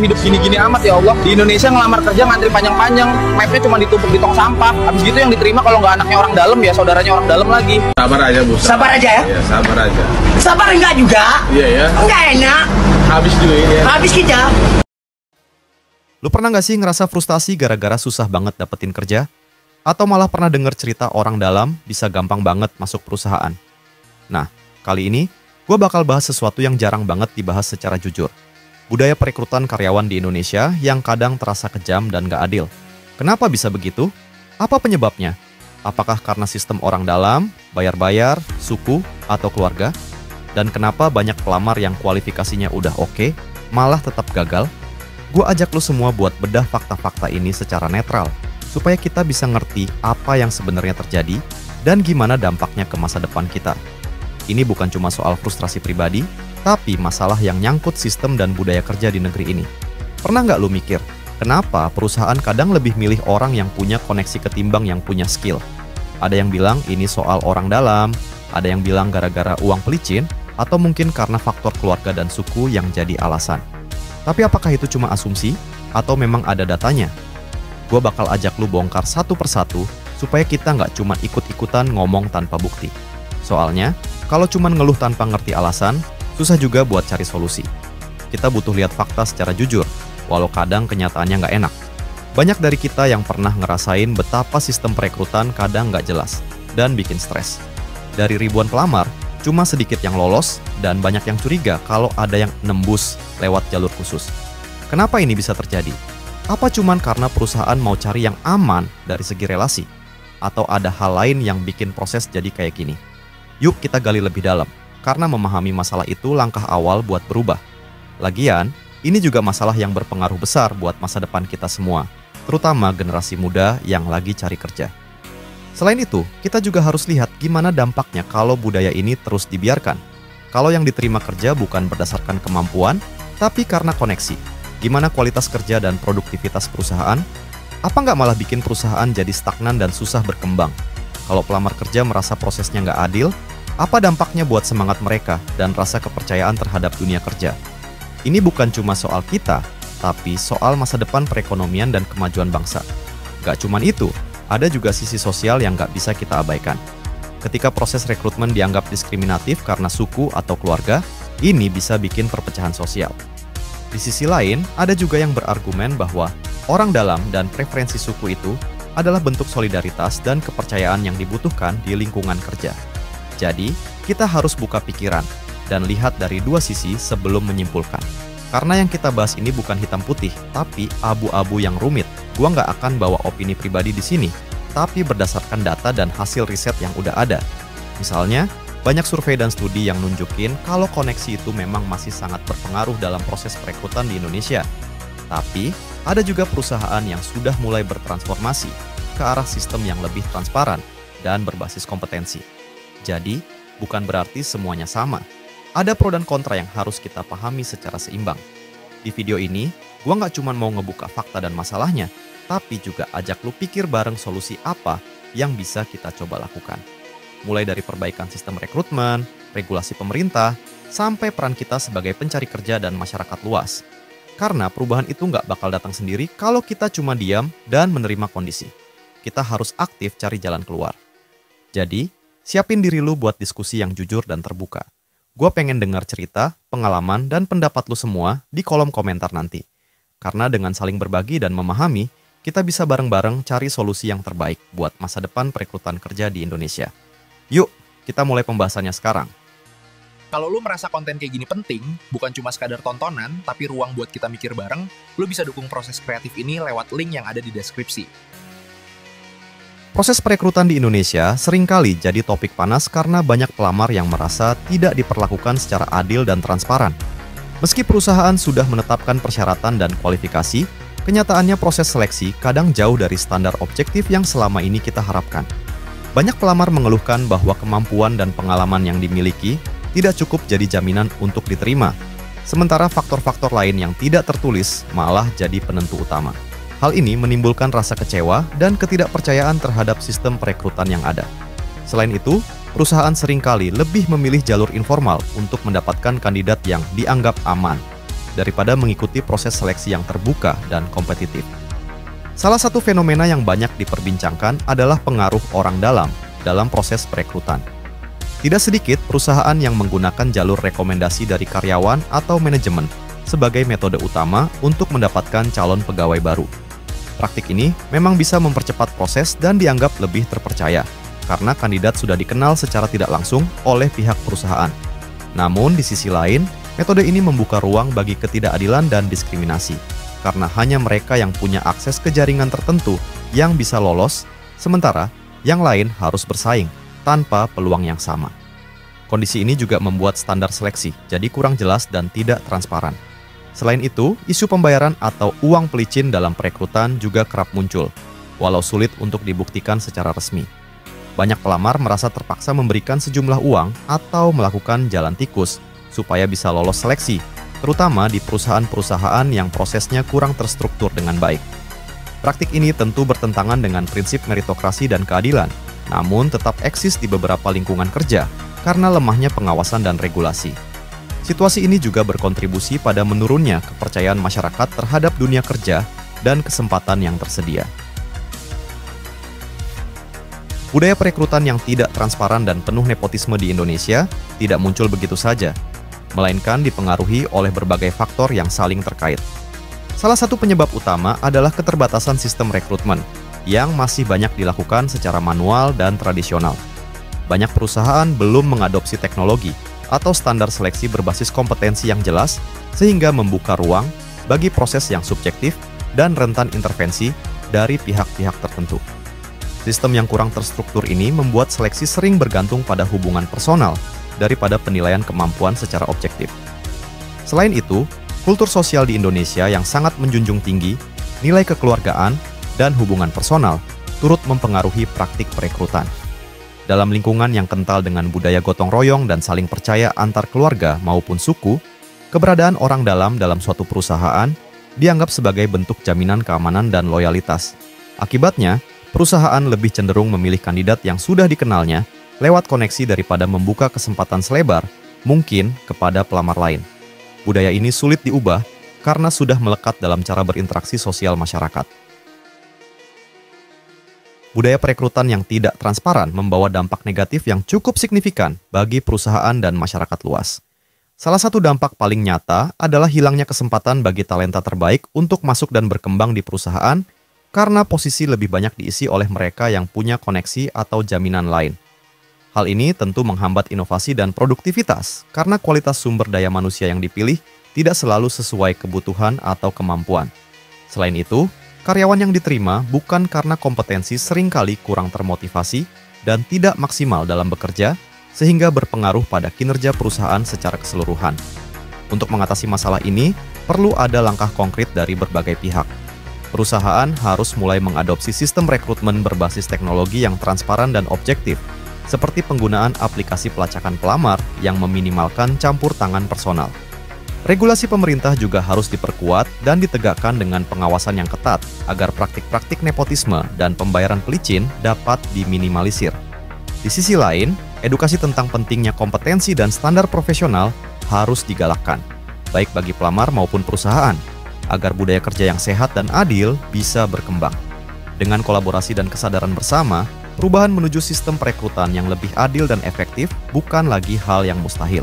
hidup gini-gini amat ya Allah. Di Indonesia ngelamar kerja ngantri panjang-panjang, mapnya cuma ditumpuk di tong sampah. Habis gitu yang diterima kalau nggak anaknya orang dalam ya saudaranya orang dalam lagi. Sabar aja Bu. Sabar aja ya? Iya, sabar aja. Sabar enggak juga? Iya ya. Enggak enak. Habis juga ini ya. Habis kita. Lu pernah nggak sih ngerasa frustasi gara-gara susah banget dapetin kerja? Atau malah pernah denger cerita orang dalam bisa gampang banget masuk perusahaan? Nah, kali ini gue bakal bahas sesuatu yang jarang banget dibahas secara jujur. Budaya perekrutan karyawan di Indonesia yang kadang terasa kejam dan gak adil. Kenapa bisa begitu? Apa penyebabnya? Apakah karena sistem orang dalam, bayar-bayar, suku, atau keluarga? Dan kenapa banyak pelamar yang kualifikasinya udah oke, malah tetap gagal? Gue ajak lu semua buat bedah fakta-fakta ini secara netral, supaya kita bisa ngerti apa yang sebenarnya terjadi dan gimana dampaknya ke masa depan kita. Ini bukan cuma soal frustrasi pribadi, tapi masalah yang nyangkut sistem dan budaya kerja di negeri ini. Pernah nggak lu mikir, kenapa perusahaan kadang lebih milih orang yang punya koneksi ketimbang yang punya skill? Ada yang bilang ini soal orang dalam, ada yang bilang gara-gara uang pelicin, atau mungkin karena faktor keluarga dan suku yang jadi alasan. Tapi apakah itu cuma asumsi, atau memang ada datanya? Gue bakal ajak lu bongkar satu persatu, supaya kita nggak cuma ikut-ikutan ngomong tanpa bukti. Soalnya, kalau cuma ngeluh tanpa ngerti alasan, susah juga buat cari solusi. Kita butuh lihat fakta secara jujur, walau kadang kenyataannya nggak enak. Banyak dari kita yang pernah ngerasain betapa sistem perekrutan kadang nggak jelas dan bikin stres. Dari ribuan pelamar, cuma sedikit yang lolos dan banyak yang curiga kalau ada yang nembus lewat jalur khusus. Kenapa ini bisa terjadi? Apa cuman karena perusahaan mau cari yang aman dari segi relasi? Atau ada hal lain yang bikin proses jadi kayak gini? Yuk kita gali lebih dalam, karena memahami masalah itu langkah awal buat berubah. Lagian, ini juga masalah yang berpengaruh besar buat masa depan kita semua, terutama generasi muda yang lagi cari kerja. Selain itu, kita juga harus lihat gimana dampaknya kalau budaya ini terus dibiarkan. Kalau yang diterima kerja bukan berdasarkan kemampuan, tapi karena koneksi. Gimana kualitas kerja dan produktivitas perusahaan? Apa nggak malah bikin perusahaan jadi stagnan dan susah berkembang? Kalau pelamar kerja merasa prosesnya nggak adil, apa dampaknya buat semangat mereka dan rasa kepercayaan terhadap dunia kerja? Ini bukan cuma soal kita, tapi soal masa depan perekonomian dan kemajuan bangsa. Gak cuman itu, ada juga sisi sosial yang gak bisa kita abaikan. Ketika proses rekrutmen dianggap diskriminatif karena suku atau keluarga, ini bisa bikin perpecahan sosial. Di sisi lain, ada juga yang berargumen bahwa orang dalam dan preferensi suku itu adalah bentuk solidaritas dan kepercayaan yang dibutuhkan di lingkungan kerja. Jadi, kita harus buka pikiran dan lihat dari dua sisi sebelum menyimpulkan. Karena yang kita bahas ini bukan hitam putih, tapi abu-abu yang rumit. Gua nggak akan bawa opini pribadi di sini, tapi berdasarkan data dan hasil riset yang udah ada. Misalnya, banyak survei dan studi yang nunjukin kalau koneksi itu memang masih sangat berpengaruh dalam proses perekrutan di Indonesia. Tapi, ada juga perusahaan yang sudah mulai bertransformasi ke arah sistem yang lebih transparan dan berbasis kompetensi. Jadi, bukan berarti semuanya sama. Ada pro dan kontra yang harus kita pahami secara seimbang. Di video ini, gua nggak cuma mau ngebuka fakta dan masalahnya, tapi juga ajak lu pikir bareng solusi apa yang bisa kita coba lakukan. Mulai dari perbaikan sistem rekrutmen, regulasi pemerintah, sampai peran kita sebagai pencari kerja dan masyarakat luas. Karena perubahan itu nggak bakal datang sendiri kalau kita cuma diam dan menerima kondisi. Kita harus aktif cari jalan keluar. Jadi, siapin diri lu buat diskusi yang jujur dan terbuka. Gue pengen dengar cerita, pengalaman, dan pendapat lu semua di kolom komentar nanti. Karena dengan saling berbagi dan memahami, kita bisa bareng-bareng cari solusi yang terbaik buat masa depan perekrutan kerja di Indonesia. Yuk, kita mulai pembahasannya sekarang. Kalau lu merasa konten kayak gini penting, bukan cuma sekadar tontonan, tapi ruang buat kita mikir bareng, lu bisa dukung proses kreatif ini lewat link yang ada di deskripsi. Proses perekrutan di Indonesia seringkali jadi topik panas karena banyak pelamar yang merasa tidak diperlakukan secara adil dan transparan. Meski perusahaan sudah menetapkan persyaratan dan kualifikasi, kenyataannya proses seleksi kadang jauh dari standar objektif yang selama ini kita harapkan. Banyak pelamar mengeluhkan bahwa kemampuan dan pengalaman yang dimiliki tidak cukup jadi jaminan untuk diterima, sementara faktor-faktor lain yang tidak tertulis malah jadi penentu utama. Hal ini menimbulkan rasa kecewa dan ketidakpercayaan terhadap sistem perekrutan yang ada. Selain itu, perusahaan seringkali lebih memilih jalur informal untuk mendapatkan kandidat yang dianggap aman. daripada mengikuti proses seleksi yang terbuka dan kompetitif. Salah satu fenomena yang banyak diperbincangkan adalah pengaruh orang dalam proses perekrutan. Tidak sedikit perusahaan yang menggunakan jalur rekomendasi dari karyawan atau manajemen sebagai metode utama untuk mendapatkan calon pegawai baru. Praktik ini memang bisa mempercepat proses dan dianggap lebih terpercaya, karena kandidat sudah dikenal secara tidak langsung oleh pihak perusahaan. Namun di sisi lain, metode ini membuka ruang bagi ketidakadilan dan diskriminasi, karena hanya mereka yang punya akses ke jaringan tertentu yang bisa lolos, sementara yang lain harus bersaing tanpa peluang yang sama. Kondisi ini juga membuat standar seleksi jadi kurang jelas dan tidak transparan. Selain itu, isu pembayaran atau uang pelicin dalam perekrutan juga kerap muncul, walau sulit untuk dibuktikan secara resmi. Banyak pelamar merasa terpaksa memberikan sejumlah uang atau melakukan jalan tikus supaya bisa lolos seleksi, terutama di perusahaan-perusahaan yang prosesnya kurang terstruktur dengan baik. Praktik ini tentu bertentangan dengan prinsip meritokrasi dan keadilan, namun tetap eksis di beberapa lingkungan kerja karena lemahnya pengawasan dan regulasi. Situasi ini juga berkontribusi pada menurunnya kepercayaan masyarakat terhadap dunia kerja dan kesempatan yang tersedia. Budaya perekrutan yang tidak transparan dan penuh nepotisme di Indonesia tidak muncul begitu saja, melainkan dipengaruhi oleh berbagai faktor yang saling terkait. Salah satu penyebab utama adalah keterbatasan sistem rekrutmen yang masih banyak dilakukan secara manual dan tradisional. Banyak perusahaan belum mengadopsi teknologi atau standar seleksi berbasis kompetensi yang jelas, sehingga membuka ruang bagi proses yang subjektif dan rentan intervensi dari pihak-pihak tertentu. Sistem yang kurang terstruktur ini membuat seleksi sering bergantung pada hubungan personal daripada penilaian kemampuan secara objektif. Selain itu, kultur sosial di Indonesia yang sangat menjunjung tinggi nilai kekeluargaan dan hubungan personal turut mempengaruhi praktik perekrutan. Dalam lingkungan yang kental dengan budaya gotong royong dan saling percaya antar keluarga maupun suku, keberadaan orang dalam suatu perusahaan dianggap sebagai bentuk jaminan keamanan dan loyalitas. Akibatnya, perusahaan lebih cenderung memilih kandidat yang sudah dikenalnya lewat koneksi daripada membuka kesempatan selebar mungkin kepada pelamar lain. Budaya ini sulit diubah karena sudah melekat dalam cara berinteraksi sosial masyarakat. Budaya perekrutan yang tidak transparan membawa dampak negatif yang cukup signifikan bagi perusahaan dan masyarakat luas. Salah satu dampak paling nyata adalah hilangnya kesempatan bagi talenta terbaik untuk masuk dan berkembang di perusahaan karena posisi lebih banyak diisi oleh mereka yang punya koneksi atau jaminan lain. Hal ini tentu menghambat inovasi dan produktivitas karena kualitas sumber daya manusia yang dipilih tidak selalu sesuai kebutuhan atau kemampuan. Selain itu, karyawan yang diterima bukan karena kompetensi seringkali kurang termotivasi dan tidak maksimal dalam bekerja, sehingga berpengaruh pada kinerja perusahaan secara keseluruhan. Untuk mengatasi masalah ini, perlu ada langkah konkret dari berbagai pihak. Perusahaan harus mulai mengadopsi sistem rekrutmen berbasis teknologi yang transparan dan objektif, seperti penggunaan aplikasi pelacakan pelamar yang meminimalkan campur tangan personal. Regulasi pemerintah juga harus diperkuat dan ditegakkan dengan pengawasan yang ketat agar praktik-praktik nepotisme dan pembayaran pelicin dapat diminimalisir. Di sisi lain, edukasi tentang pentingnya kompetensi dan standar profesional harus digalakkan, baik bagi pelamar maupun perusahaan, agar budaya kerja yang sehat dan adil bisa berkembang. Dengan kolaborasi dan kesadaran bersama, perubahan menuju sistem perekrutan yang lebih adil dan efektif bukan lagi hal yang mustahil.